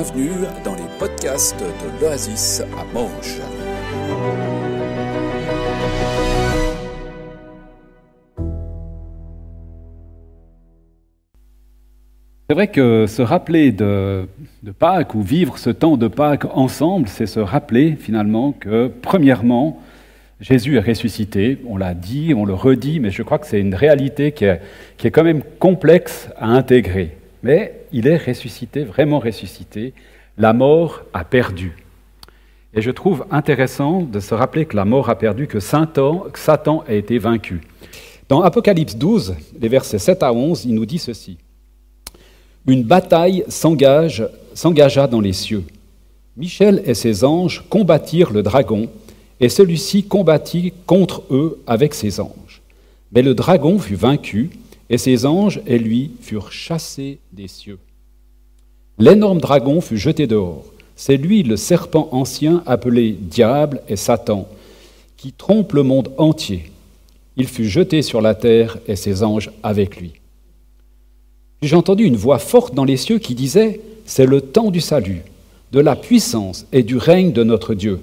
Bienvenue dans les podcasts de l'Oasis à Morges. C'est vrai que se rappeler de Pâques ou vivre ce temps de Pâques ensemble, c'est se rappeler finalement que, premièrement, Jésus est ressuscité. On l'a dit, on le redit, mais je crois que c'est une réalité qui est quand même complexe à intégrer. Mais il est ressuscité, vraiment ressuscité. La mort a perdu. Et je trouve intéressant de se rappeler que la mort a perdu, que Satan a été vaincu. Dans Apocalypse 12, les versets 7 à 11, il nous dit ceci. Une bataille s'engagea dans les cieux. Michel et ses anges combattirent le dragon, et celui-ci combattit contre eux avec ses anges. Mais le dragon fut vaincu, et ses anges et lui furent chassés des cieux. L'énorme dragon fut jeté dehors. C'est lui le serpent ancien appelé Diable et Satan, qui trompe le monde entier. Il fut jeté sur la terre et ses anges avec lui. Puis j'ai entendu une voix forte dans les cieux qui disait « C'est le temps du salut, de la puissance et du règne de notre Dieu.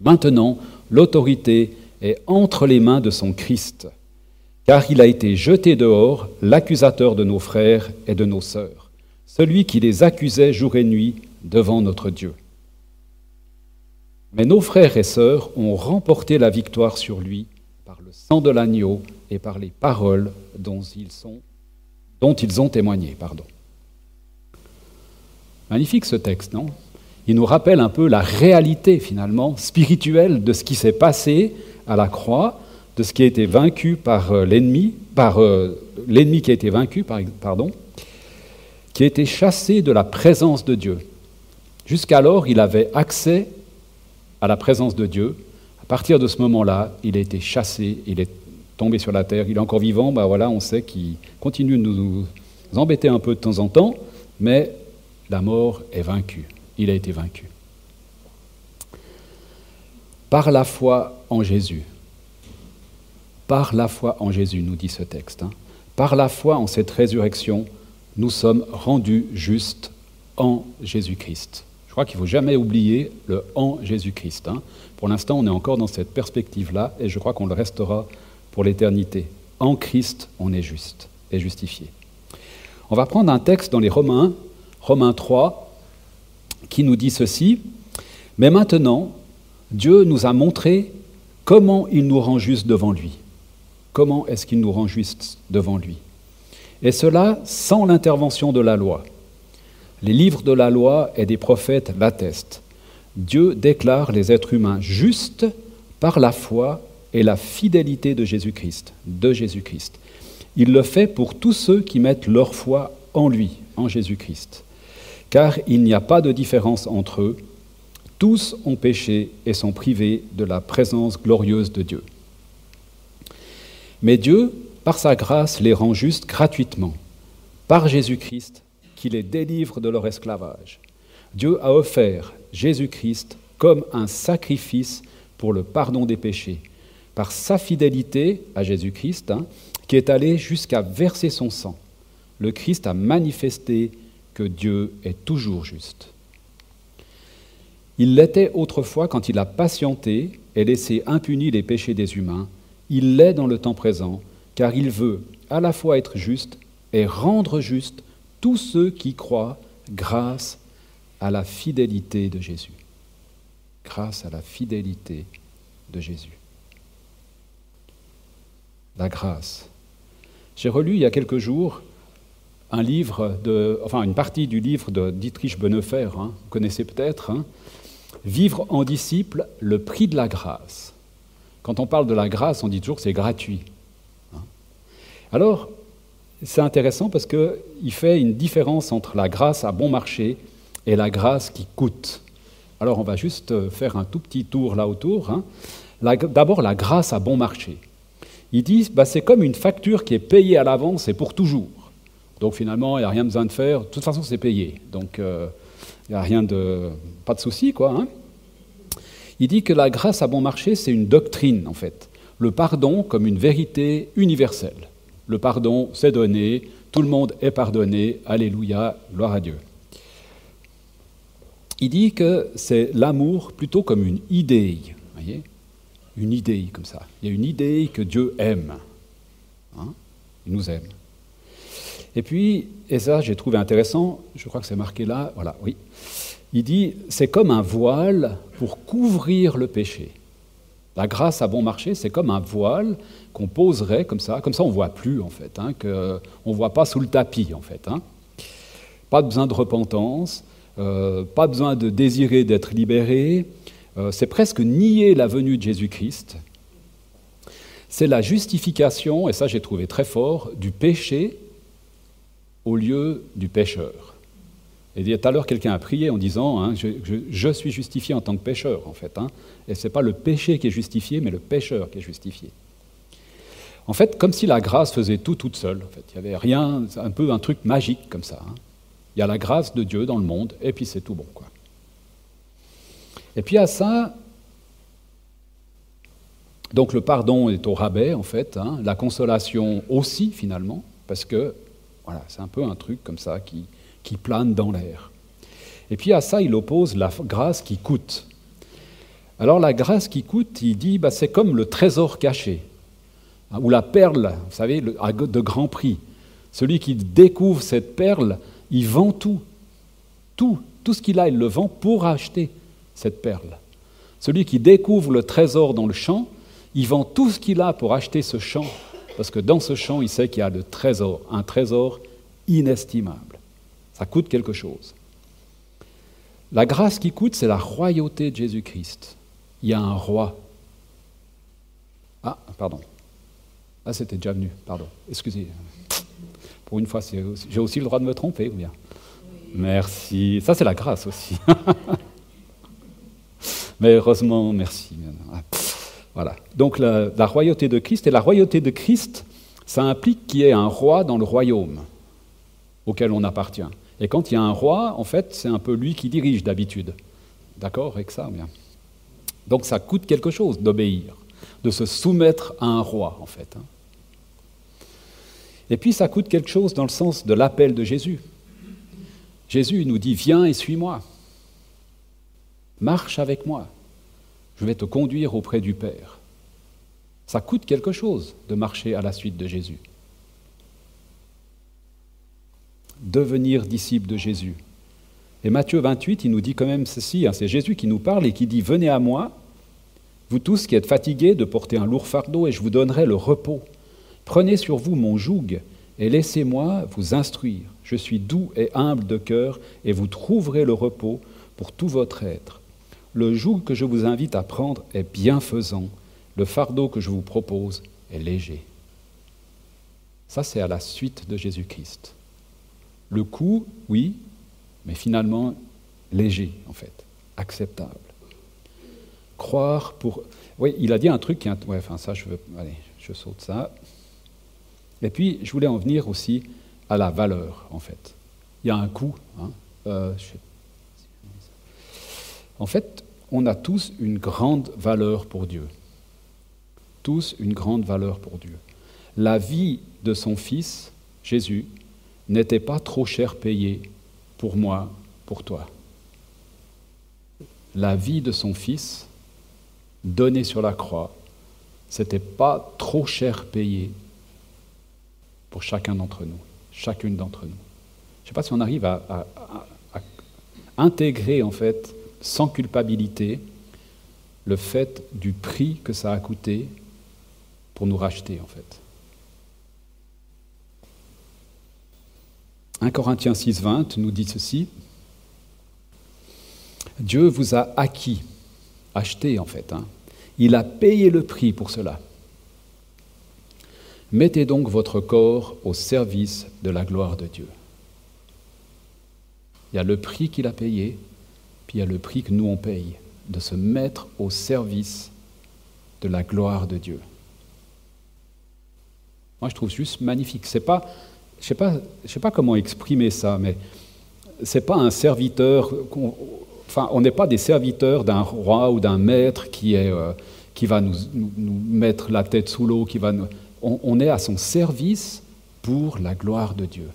Maintenant, l'autorité est entre les mains de son Christ, car il a été jeté dehors, l'accusateur de nos frères et de nos sœurs, celui qui les accusait jour et nuit devant notre Dieu. Mais nos frères et sœurs ont remporté la victoire sur lui par le sang de l'agneau et par les paroles dont ils ont témoigné. Magnifique ce texte, non ? Il nous rappelle un peu la réalité, finalement, spirituelle de ce qui s'est passé à la croix, de ce qui a été vaincu par l'ennemi, l'ennemi qui a été vaincu, qui a été chassé de la présence de Dieu. Jusqu'alors, il avait accès à la présence de Dieu. À partir de ce moment-là, il a été chassé, il est tombé sur la terre, il est encore vivant, on sait qu'il continue de nous embêter un peu de temps en temps, mais la mort est vaincue, il a été vaincu. Par la foi en Jésus, nous dit ce texte, par la foi en cette résurrection, nous sommes rendus justes en Jésus-Christ. Je crois qu'il ne faut jamais oublier le « en Jésus-Christ ». Pour l'instant, on est encore dans cette perspective-là, et je crois qu'on le restera pour l'éternité. En Christ, on est juste et justifié. On va prendre un texte dans les Romains 3, qui nous dit ceci. « Mais maintenant, Dieu nous a montré comment il nous rend justes devant lui. » Comment est-ce qu'il nous rend justes devant lui ? Et cela sans l'intervention de la loi. Les livres de la loi et des prophètes l'attestent. Dieu déclare les êtres humains justes par la foi et la fidélité de Jésus-Christ. Il le fait pour tous ceux qui mettent leur foi en lui, en Jésus-Christ. Car il n'y a pas de différence entre eux. Tous ont péché et sont privés de la présence glorieuse de Dieu. Mais Dieu, par sa grâce, les rend justes gratuitement, par Jésus-Christ, qui les délivre de leur esclavage. Dieu a offert Jésus-Christ comme un sacrifice pour le pardon des péchés, par sa fidélité à Jésus-Christ, qui est allé jusqu'à verser son sang. Le Christ a manifesté que Dieu est toujours juste. Il l'était autrefois quand il a patienté et laissé impunis les péchés des humains. Il l'est dans le temps présent, car il veut à la fois être juste et rendre juste tous ceux qui croient grâce à la fidélité de Jésus. Grâce à la fidélité de Jésus. La grâce. J'ai relu il y a quelques jours une partie du livre de Dietrich Bonhoeffer, vous connaissez peut-être, Vivre en disciple, le prix de la grâce. Quand on parle de la grâce, on dit toujours que c'est gratuit. Alors, c'est intéressant parce qu'il fait une différence entre la grâce à bon marché et la grâce qui coûte. Alors, on va juste faire un tout petit tour là autour. D'abord, la grâce à bon marché. Il dit c'est comme une facture qui est payée à l'avance et pour toujours. Donc finalement, il n'y a rien besoin de faire. De toute façon, c'est payé. Donc, il n'y a pas de souci, quoi. Il dit que la grâce à bon marché, c'est une doctrine, en fait. Le pardon comme une vérité universelle. Le pardon, c'est donné, tout le monde est pardonné, alléluia, gloire à Dieu. il dit que c'est l'amour plutôt comme une idée, voyez, une idée comme ça. Il y a une idée que Dieu aime, hein, il nous aime. Et puis, et ça j'ai trouvé intéressant, je crois que c'est marqué là, voilà, oui, il dit, c'est comme un voile pour couvrir le péché. La grâce à bon marché, c'est comme un voile qu'on poserait comme ça on ne voit plus en fait, hein, on ne voit pas sous le tapis en fait. Hein. Pas besoin de repentance, pas besoin de désirer d'être libéré, c'est presque nier la venue de Jésus-Christ. C'est la justification, et ça j'ai trouvé très fort, du péché au lieu du pécheur. Et tout à l'heure, quelqu'un a prié en disant hein, je suis justifié en tant que pécheur, en fait. Hein, et ce n'est pas le péché qui est justifié, mais le pécheur qui est justifié. En fait, comme si la grâce faisait tout toute seule. En fait. Il n'y avait rien, un peu un truc magique comme ça. Hein. Il y a la grâce de Dieu dans le monde, et puis c'est tout bon, quoi. Et puis à ça, donc le pardon est au rabais, en fait, hein, la consolation aussi, finalement, parce que, voilà, c'est un peu un truc comme ça qui plane dans l'air. Et puis à ça, il oppose la grâce qui coûte. Alors la grâce qui coûte, il dit, c'est comme le trésor caché, hein, ou la perle, vous savez, de grand prix. Celui qui découvre cette perle, il vend tout ce qu'il a, il le vend pour acheter cette perle. Celui qui découvre le trésor dans le champ, il vend tout ce qu'il a pour acheter ce champ, parce que dans ce champ, il sait qu'il y a le trésor, un trésor inestimable. Ça coûte quelque chose. La grâce qui coûte, c'est la royauté de Jésus-Christ. Il y a un roi. Ah, pardon. Ah, c'était déjà venu, pardon. Excusez. Pour une fois, j'ai aussi le droit de me tromper, ou bien? Merci. Ça, c'est la grâce aussi. Mais heureusement, merci. Voilà. Donc, la royauté de Christ, et la royauté de Christ, ça implique qu'il y ait un roi dans le royaume auquel on appartient. Et quand il y a un roi, en fait, c'est un peu lui qui dirige d'habitude. D'accord avec ça, bien. Donc ça coûte quelque chose d'obéir, de se soumettre à un roi, en fait. Hein. Et puis ça coûte quelque chose dans le sens de l'appel de Jésus. Jésus nous dit « Viens et suis-moi. Marche avec moi. Je vais te conduire auprès du Père. » Ça coûte quelque chose de marcher à la suite de Jésus. Devenir disciple de Jésus. Et Matthieu 28, il nous dit quand même ceci, hein, c'est Jésus qui nous parle et qui dit « Venez à moi, vous tous qui êtes fatigués de porter un lourd fardeau, et je vous donnerai le repos. Prenez sur vous mon joug et laissez-moi vous instruire. Je suis doux et humble de cœur, et vous trouverez le repos pour tout votre être. Le joug que je vous invite à prendre est bienfaisant, le fardeau que je vous propose est léger. » Ça, c'est à la suite de Jésus-Christ. Le coût, oui, mais finalement léger, en fait, acceptable. Croire pour... Oui, il a dit un truc qui... Ouais, enfin, ça, allez, je saute ça. Et puis, je voulais en venir aussi à la valeur, en fait. Il y a un coût. Hein, En fait, on a tous une grande valeur pour Dieu. Tous une grande valeur pour Dieu. La vie de son Fils, Jésus, n'était pas trop cher payée pour moi, pour toi. La vie de son Fils, donnée sur la croix, c'était pas trop cher payé pour chacun d'entre nous, chacune d'entre nous. Je ne sais pas si on arrive à intégrer, en fait, sans culpabilité, le fait du prix que ça a coûté pour nous racheter, en fait. 1 Corinthiens 6,20 nous dit ceci. Dieu vous a acquis, acheté en fait. Hein. Il a payé le prix pour cela. Mettez donc votre corps au service de la gloire de Dieu. Il y a le prix qu'il a payé, puis il y a le prix que nous on paye, de se mettre au service de la gloire de Dieu. Moi je trouve juste magnifique. C'est pas... Je ne sais pas comment exprimer ça, mais ce n'est pas un serviteur, on n'est pas des serviteurs d'un roi ou d'un maître qui va nous mettre la tête sous l'eau, on est à son service pour la gloire de Dieu.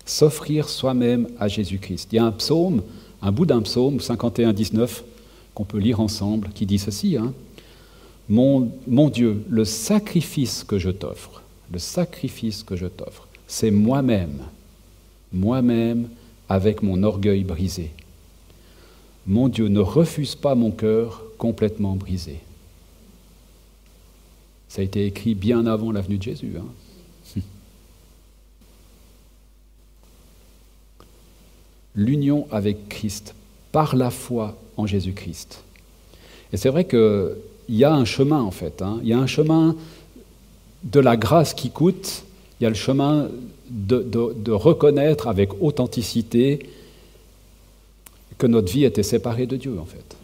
s'offrir soi-même à Jésus-Christ. Il y a un psaume, un bout d'un psaume, 51, 19, qu'on peut lire ensemble, qui dit ceci, hein, mon Dieu, le sacrifice que je t'offre, c'est moi-même avec mon orgueil brisé. Mon Dieu, ne refuse pas mon cœur complètement brisé. Ça a été écrit bien avant la venue de Jésus. Hein. L'union avec Christ, par la foi en Jésus-Christ. Et c'est vrai qu'il y a un chemin, en fait. Hein. Il y a un chemin de la grâce qui coûte, il y a le chemin de reconnaître avec authenticité que notre vie était séparée de Dieu, en fait.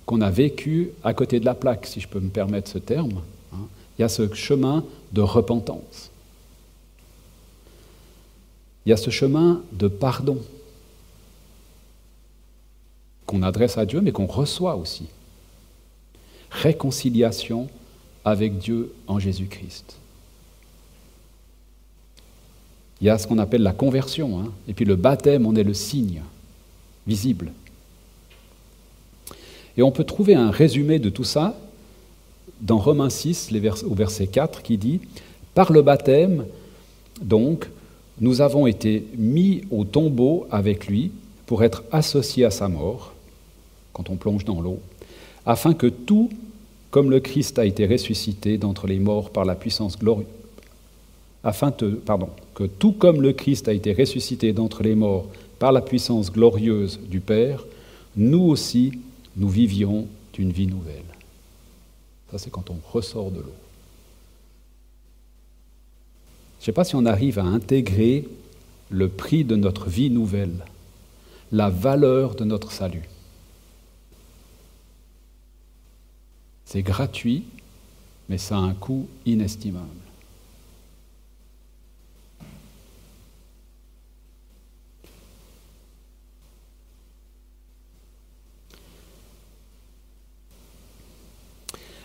Qu'on a vécu à côté de la plaque, si je peux me permettre ce terme. Hein. Il y a ce chemin de repentance. Il y a ce chemin de pardon qu'on adresse à Dieu, mais qu'on reçoit aussi. Réconciliation avec Dieu en Jésus-Christ. Il y a ce qu'on appelle la conversion, hein, et puis le baptême en est le signe visible. Et on peut trouver un résumé de tout ça dans Romains 6, au verset 4, qui dit « Par le baptême, donc, nous avons été mis au tombeau avec lui pour être associés à sa mort, quand on plonge dans l'eau, afin que tout, comme le Christ a été ressuscité d'entre les morts par la puissance glorieuse, que tout comme le Christ a été ressuscité d'entre les morts par la puissance glorieuse du Père, nous aussi, nous vivions d'une vie nouvelle. » Ça, c'est quand on ressort de l'eau. Je ne sais pas si on arrive à intégrer le prix de notre vie nouvelle, la valeur de notre salut. C'est gratuit, mais ça a un coût inestimable.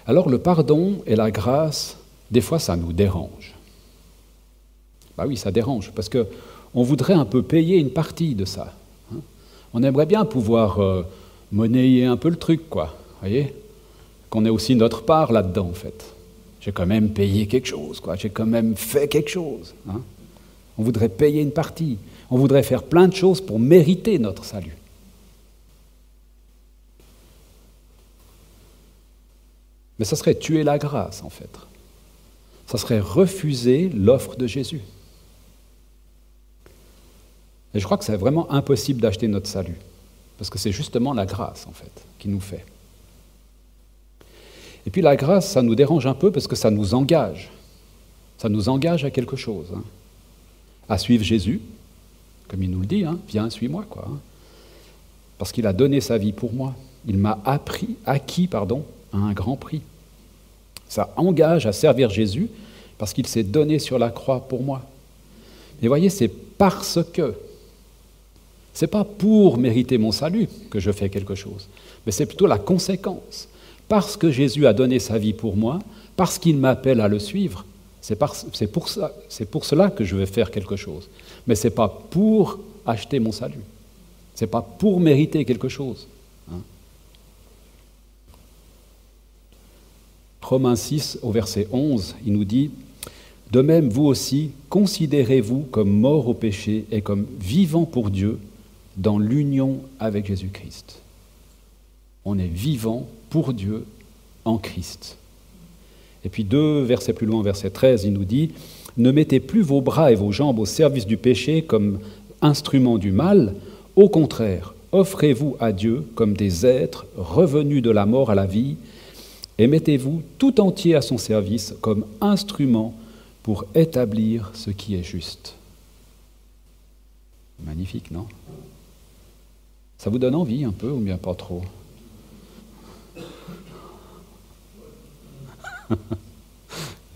Alors le pardon et la grâce, des fois ça nous dérange. Bah oui, ça dérange, parce qu'on voudrait un peu payer une partie de ça. Hein. On aimerait bien pouvoir monnayer un peu le truc, quoi. Voyez ? Qu'on ait aussi notre part là-dedans, en fait. J'ai quand même payé quelque chose, quoi. J'ai quand même fait quelque chose. Hein. On voudrait payer une partie. On voudrait faire plein de choses pour mériter notre salut. Mais ça serait tuer la grâce, en fait. Ça serait refuser l'offre de Jésus. Et je crois que c'est vraiment impossible d'acheter notre salut, parce que c'est justement la grâce, en fait, qui nous fait. Et puis la grâce, ça nous dérange un peu parce que ça nous engage. Ça nous engage à quelque chose. Hein. À suivre Jésus, comme il nous le dit, hein, viens, suis-moi, quoi. Hein. Parce qu'il a donné sa vie pour moi. Il m'a acquis à un grand prix. Ça engage à servir Jésus parce qu'il s'est donné sur la croix pour moi. Mais voyez, c'est parce que, c'est pas pour mériter mon salut que je fais quelque chose, mais c'est plutôt la conséquence. Parce que Jésus a donné sa vie pour moi, parce qu'il m'appelle à le suivre, c'est pour cela que je vais faire quelque chose. Mais ce n'est pas pour acheter mon salut. Ce n'est pas pour mériter quelque chose. Hein. Romains 6, au verset 11, il nous dit « De même, vous aussi, considérez-vous comme morts au péché et comme vivants pour Dieu dans l'union avec Jésus-Christ. » On est vivant pour Dieu en Christ. Et puis 2 versets plus loin, verset 13, il nous dit « Ne mettez plus vos bras et vos jambes au service du péché comme instruments du mal. Au contraire, offrez-vous à Dieu comme des êtres revenus de la mort à la vie et mettez-vous tout entier à son service comme instrument pour établir ce qui est juste. » Magnifique, non? Ça vous donne envie un peu ou bien pas trop?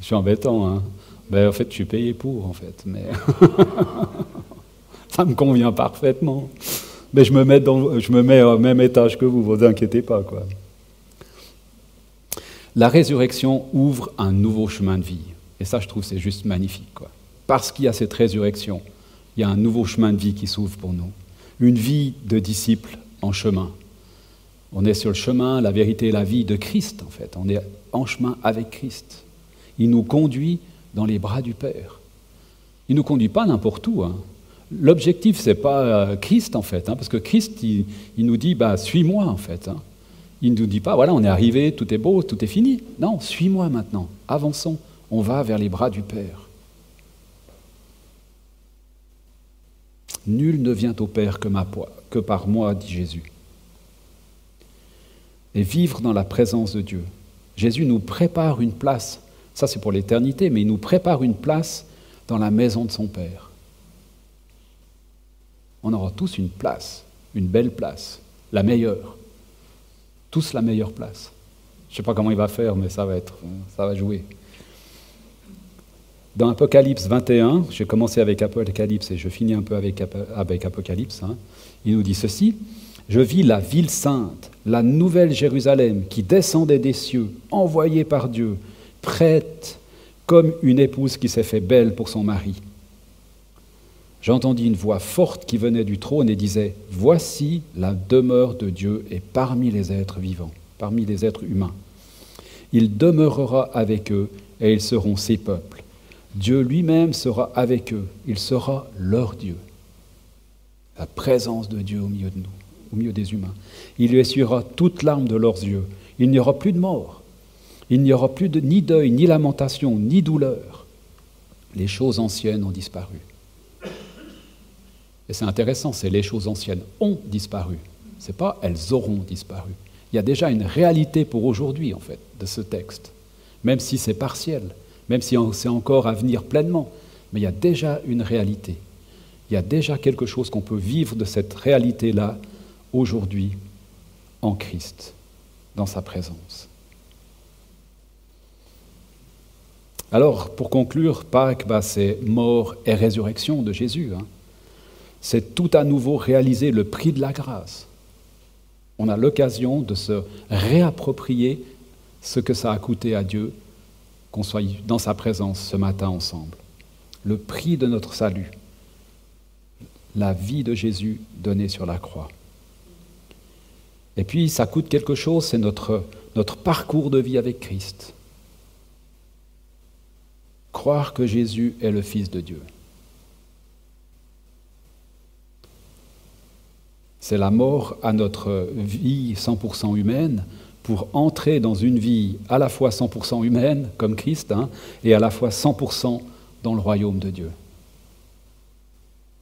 Je suis embêtant, hein. Ben, en fait, je suis payé pour, en fait, mais ça me convient parfaitement. Mais je me mets au même étage que vous inquiétez pas, quoi. La résurrection ouvre un nouveau chemin de vie. Et ça, je trouve, c'est juste magnifique, quoi. Parce qu'il y a cette résurrection, il y a un nouveau chemin de vie qui s'ouvre pour nous. Une vie de disciples en chemin. On est sur le chemin, la vérité et la vie de Christ, en fait. On est en chemin avec Christ. Il nous conduit dans les bras du Père. Il ne nous conduit pas n'importe où. L'objectif, ce n'est pas Christ, en fait, parce que Christ, il nous dit, suis-moi, en fait. Il ne nous dit pas, voilà, on est arrivé, tout est beau, tout est fini. Non, suis-moi maintenant, avançons, on va vers les bras du Père. Nul ne vient au Père que par moi, dit Jésus. Et vivre dans la présence de Dieu. Jésus nous prépare une place, ça c'est pour l'éternité, mais il nous prépare une place dans la maison de son Père. On aura tous une place, une belle place, la meilleure. Tous la meilleure place. Je ne sais pas comment il va faire, mais ça va jouer. Dans Apocalypse 21, j'ai commencé avec Apocalypse et je finis un peu avec Apocalypse, il nous dit ceci, « Je vis la ville sainte, la nouvelle Jérusalem, qui descendait des cieux, envoyée par Dieu, prête comme une épouse qui s'est fait belle pour son mari. J'entendis une voix forte qui venait du trône et disait « Voici la demeure de Dieu est parmi les êtres vivants, parmi les êtres humains. Il demeurera avec eux et ils seront ses peuples. Dieu lui-même sera avec eux, il sera leur Dieu. » La présence de Dieu au milieu de nous, au milieu des humains. Il lui essuiera toute larme de leurs yeux. Il n'y aura plus de mort. Il n'y aura plus ni deuil, ni lamentation, ni douleur. Les choses anciennes ont disparu. Et c'est intéressant, c'est les choses anciennes ont disparu. Ce n'est pas elles auront disparu. Il y a déjà une réalité pour aujourd'hui, en fait, de ce texte. Même si c'est partiel, même si c'est encore à venir pleinement, mais il y a déjà une réalité. Il y a déjà quelque chose qu'on peut vivre de cette réalité-là aujourd'hui en Christ, dans sa présence. Alors, pour conclure, Pâques, c'est mort et résurrection de Jésus. C'est tout à nouveau réaliser le prix de la grâce. On a l'occasion de se réapproprier ce que ça a coûté à Dieu qu'on soit dans sa présence ce matin ensemble. Le prix de notre salut, la vie de Jésus donnée sur la croix. Et puis, ça coûte quelque chose, c'est notre parcours de vie avec Christ. Croire que Jésus est le Fils de Dieu. C'est la mort à notre vie 100% humaine pour entrer dans une vie à la fois 100% humaine, comme Christ, et à la fois 100% dans le royaume de Dieu,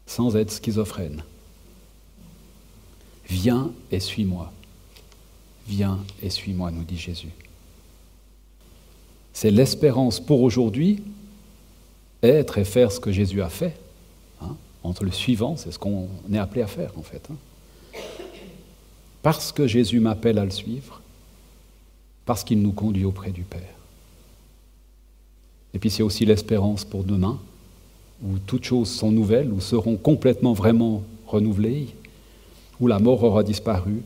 sans être schizophrène. Viens et suis-moi. Viens et suis-moi, nous dit Jésus. C'est l'espérance pour aujourd'hui, être et faire ce que Jésus a fait. Entre le suivant, c'est ce qu'on est appelé à faire, en fait. Parce que Jésus m'appelle à le suivre, parce qu'il nous conduit auprès du Père. Et puis c'est aussi l'espérance pour demain, où toutes choses sont nouvelles, où seront complètement, vraiment renouvelées, où la mort aura disparu,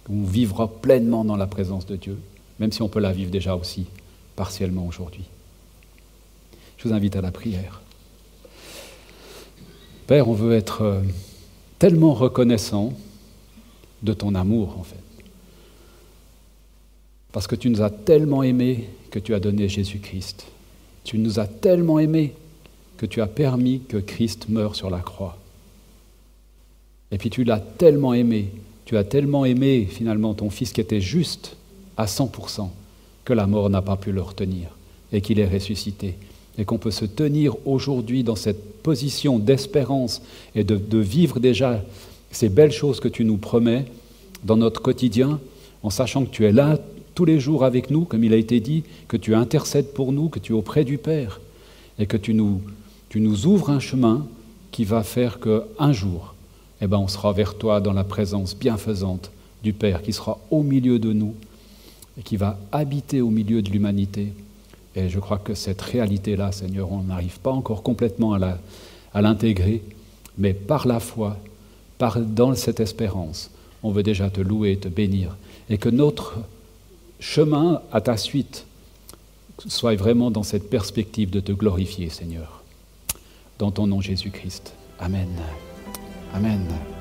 où on vivra pleinement dans la présence de Dieu, même si on peut la vivre déjà aussi partiellement aujourd'hui. Je vous invite à la prière. Père, on veut être tellement reconnaissant de ton amour, en fait. Parce que tu nous as tellement aimés que tu as donné Jésus-Christ. Tu nous as tellement aimés que tu as permis que Christ meure sur la croix. Et puis tu l'as tellement aimé, tu as tellement aimé finalement ton Fils qui était juste à 100%, que la mort n'a pas pu le retenir et qu'il est ressuscité. Et qu'on peut se tenir aujourd'hui dans cette position d'espérance et de vivre déjà ces belles choses que tu nous promets dans notre quotidien, en sachant que tu es là tous les jours avec nous, comme il a été dit, que tu intercèdes pour nous, que tu es auprès du Père, et que tu nous ouvres un chemin qui va faire qu'un jour, on sera vers toi dans la présence bienfaisante du Père, qui sera au milieu de nous, et qui va habiter au milieu de l'humanité. Et je crois que cette réalité-là, Seigneur, on n'arrive pas encore complètement à l'intégrer, mais par la foi, dans cette espérance, on veut déjà te louer, te bénir, et que notre chemin à ta suite soit vraiment dans cette perspective de te glorifier, Seigneur. Dans ton nom, Jésus-Christ. Amen. Amen.